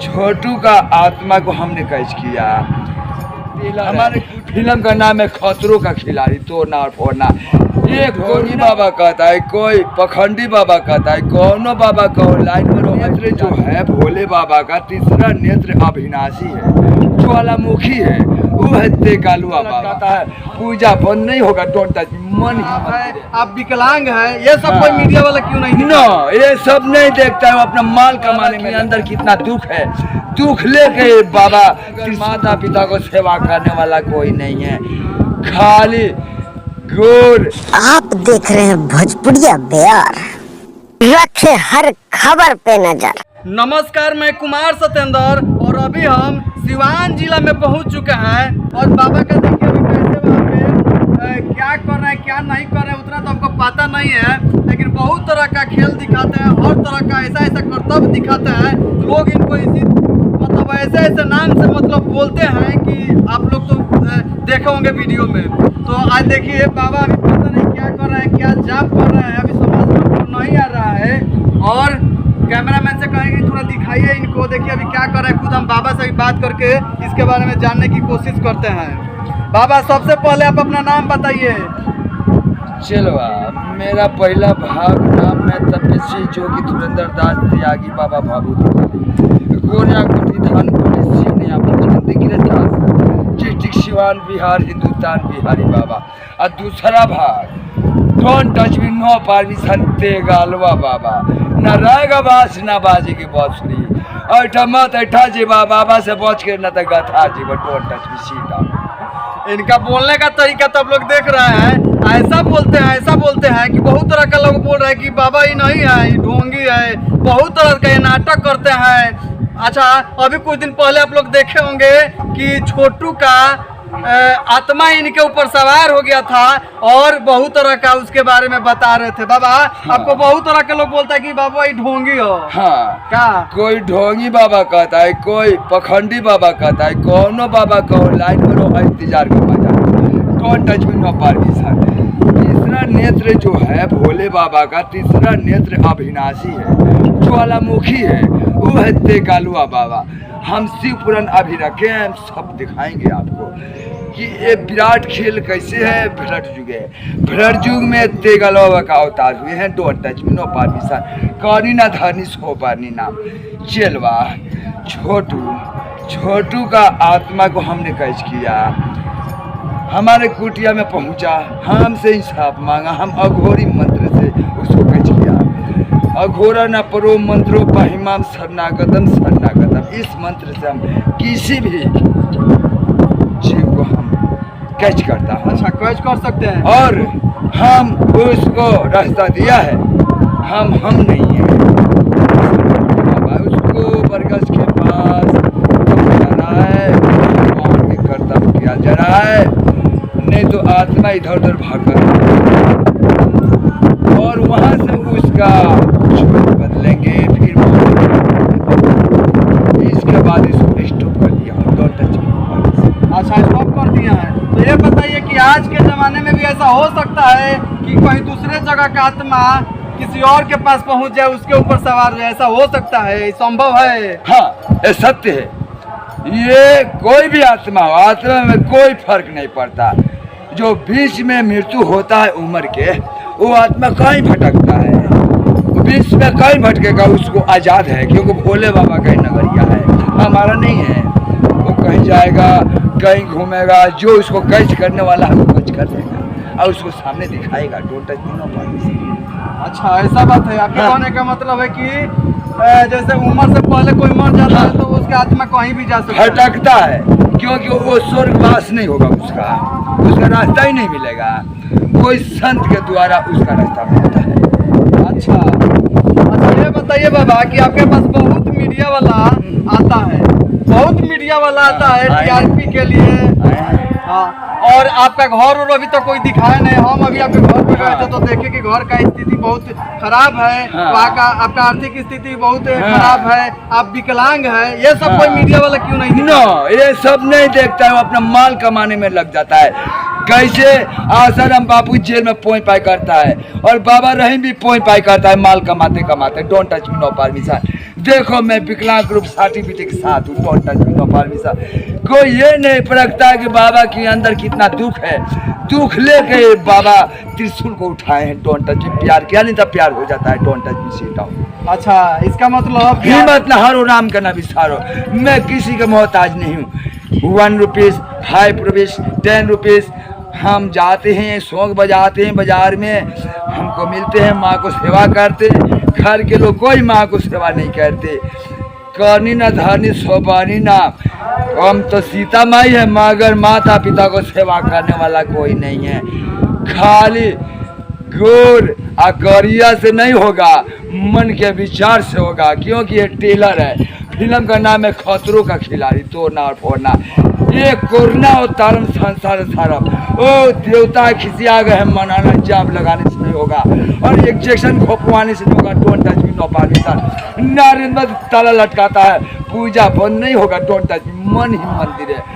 छोटू का आत्मा को हमने कैच किया। हमारे फिल्म का नाम है खतरों का खिलाड़ी, तोड़ना और फोड़ना। ये कोई बाबा कहता है, कोई पखंडी बाबा कहता है, कौनो बाबा कहो। लाइन में नेत्र जो है भोले बाबा का, तीसरा नेत्र अविनाशी है, ज्वालामुखी है, वो है तेगालुआ बाबा है। पूजा बंद नहीं होगा, डोंट टच मन ही। आप विकलांग है, ये सब कोई मीडिया वाला क्यों नहीं? नो, ये सब नहीं देखता है। वो अपना माल कमाने में अंदर कितना दुख है, दुख लेके बाबा माता पिता को सेवा करने वाला कोई नहीं है, खाली गोर। आप देख रहे हैं भोजपुरिया बिहार, रखे हर खबर पे नजर। नमस्कार, मैं कुमार सत्येंद्र और अभी हम सिवान जिला में पहुंच चुके हैं। और बाबा का देखिए अभी कैसे वहाँ पे क्या कर रहे हैं क्या नहीं कर रहे हैं उतना तो हमको पता नहीं है, लेकिन बहुत तरह का खेल दिखाते हैं, हर तरह का ऐसा ऐसा कर्तव्य दिखाते हैं। लोग इनको इसी मतलब ऐसे ऐसे नाम से मतलब बोलते हैं कि आप लोग तो देखे होंगे वीडियो में। तो आज देखिए बाबा अभी पता नहीं क्या कर रहे हैं, क्या जाप कर रहे हैं, अभी समझ में नहीं आ रहा है। और कैमरामैन से कहेंगे थोड़ा दिखाइए इनको, देखिए अभी क्या कर रहे हैं। खुद हम बाबा से भी बात करके इसके बारे में जानने की कोशिश करते हैं। बाबा सबसे पहले आप अपना नाम बताइए। चलो, मेरा पहला भाग नाम है तपस्वी जोगी धुरंधर दास त्यागी बाबा भाबू गोरिया कोठी धान डिस्ट्रिक्ट सिवान बिहार, हिंदुस्तान बिहारी बाबा। और दूसरा भाग don't touch me, no permission, तेगालुआ बाबा। न रहेगा बास न बाजेगी बांसुरी, ऐठा मत ऐठा जीवा बाबा से बच के न तो गथा जीवा। डोंट टच मी, सीधा। इनका बोलने का तरीका तो आप लोग देख रहे हैं, ऐसा बोलते हैं कि बहुत तरह का लोग बोल रहे हैं कि बाबा ही नहीं है, ये ढोंगी है, बहुत तरह का ये नाटक करते हैं। अच्छा, अभी कुछ दिन पहले आप लोग देखे होंगे कि छोटू का आत्मा इनके ऊपर सवार हो गया था और बहुत तरह का उसके बारे में बता रहे थे। बाबा हाँ। आपको बहुत तरह के लोग बोलता है कि बाबा ये ढोंगी हो। हाँ, क्या कोई ढोंगी बाबा कहता है, कोई पखंडी बाबा कहता है, कौनो बाबा कहो। लाइन में रहो, इंतजार का मजा, don't touch me, no permission. तीसरा नेत्र जो है भोले बाबा का, तीसरा नेत्र अविनाशी है, ज्वालामुखी है, वो है तेगालुआ बाबा। हम शिव पुराण अभी रखे हैं, हम सब दिखाएंगे आपको कि ये विराट खेल कैसे है। भ्रट युग है, भ्रट युग में तेगालुआ का अवतार हुए हैं। Don't touch me, no permission. कौनी ना धरनी सो पानी नाम। चलवा छोटू का आत्मा को हमने कैच किया, हमारे कुटिया में पहुंचा, हमसे इंसाफ मांगा। हम अघोरी मंत्र से उसको कैच किया। अघोरा न परो मंत्रो पाहिमाम शरणागतम शरणागतम। इस मंत्र से हम किसी भी जीव को हम कैच करता है। अच्छा, कैच कर सकते हैं। और हम उसको रास्ता दिया है, हम नहीं है। उसको बरगद के पास जा रहा है, भगवान के कर्तव्य किया जा रहा है, नहीं तो आत्मा इधर उधर भाग और वहां से उसका बदलेंगे। फिर इसके बाद इसको स्टॉप कर दिया। डोंट टच मी। अच्छा, स्टॉप कर दिया है। तो ये बताइए कि आज के ज़माने में भी ऐसा हो सकता है कि कहीं दूसरे जगह का आत्मा किसी और के पास पहुंच जाए, उसके ऊपर सवार हो जाए, ऐसा हो सकता है? संभव है? हाँ, ये सत्य है। ये कोई भी आत्मा हो, आत्मा में कोई फर्क नहीं पड़ता। जो बीच में मृत्यु होता है उम्र के, वो आत्मा कहीं भटकता है, वो बीच में कहीं भटकेगा, उसको आज़ाद है, क्योंकि भोले बाबा का ही नगरिया है, हमारा नहीं है। वो कहीं जाएगा, कहीं घूमेगा, जो उसको कैच करने वाला है वो कैच कर देगा और उसको सामने दिखाएगा। Don't touch me, no permission. अच्छा, ऐसा बात है। आपके कहने का मतलब है कि जैसे उम्र से पहले कोई मर जाता है तो उसकी आत्मा कहीं भी जा सकता है, भटकता है, क्योंकि वो स्वर्गवास नहीं होगा, उसका रास्ता ही नहीं मिलेगा। कोई संत के द्वारा उसका रास्ता मिलता है। अच्छा, ये बताइए बाबा कि आपके पास बहुत मीडिया वाला आता है, टीआरपी के लिए। हाँ, और आपका घर और अभी तक कोई दिखाया नहीं। हम अभी आपके घर पे गए थे तो देखे कि घर का स्थिति बहुत खराब है, वहाँ का आपका आर्थिक स्थिति बहुत खराब है, आप विकलांग है, ये सब कोई मीडिया वाला क्यों नहीं? नो, ये सब नहीं देखता है, वो अपना माल कमाने में लग जाता है। कैसे आसाराम बापू जेल में पोई पाई करता है और बाबा रहीम भी पोई पाई करता है माल कमाते कमाते। Don't touch me no permission. देखो मैं विकलांग ग्रुप सर्टिफिकेट के साथ हूँ। Don't touch me no permission. कोई ये नहीं परखता कि बाबा के अंदर कितना दुख है। दुख लेके बाबा त्रिशूल को उठाए हैं। डोंट टच मी। प्यार किया नहीं था प्यार हो जाता है। Don't touch me seat down. अच्छा, इसका मतलब हिम्मत न हारो, नाम का न विसारो। मैं किसी का मोहताज नहीं हूँ। 1 रुपीज, 5 रुपीज, 10 रुपीज हम जाते हैं, सॉन्ग बजाते हैं बाजार में, हमको मिलते हैं, माँ को सेवा करते। घर के लोग कोई माँ को सेवा नहीं करते। करनी ना धरनी सोबानी ना। हम तो सीता माई है मगर माता पिता को सेवा करने वाला कोई नहीं है। खाली गोर करिया से नहीं होगा, मन के विचार से होगा। क्योंकि ये टेलर है। फिल्म का नाम है खतरों का खिलाड़ी, तोड़ना और फोड़ना। ये कोरोना और तारम संसार सारा ओ देवता खिसिया गए हैं। मनाना जाप लगाने से नहीं होगा और इंजेक्शन खोपवाने से नहीं होगा। Don't touch me no permission. Narendra ताला लटकाता है, पूजा बंद नहीं होगा। डोंट टच मी। मन ही मंदिर है।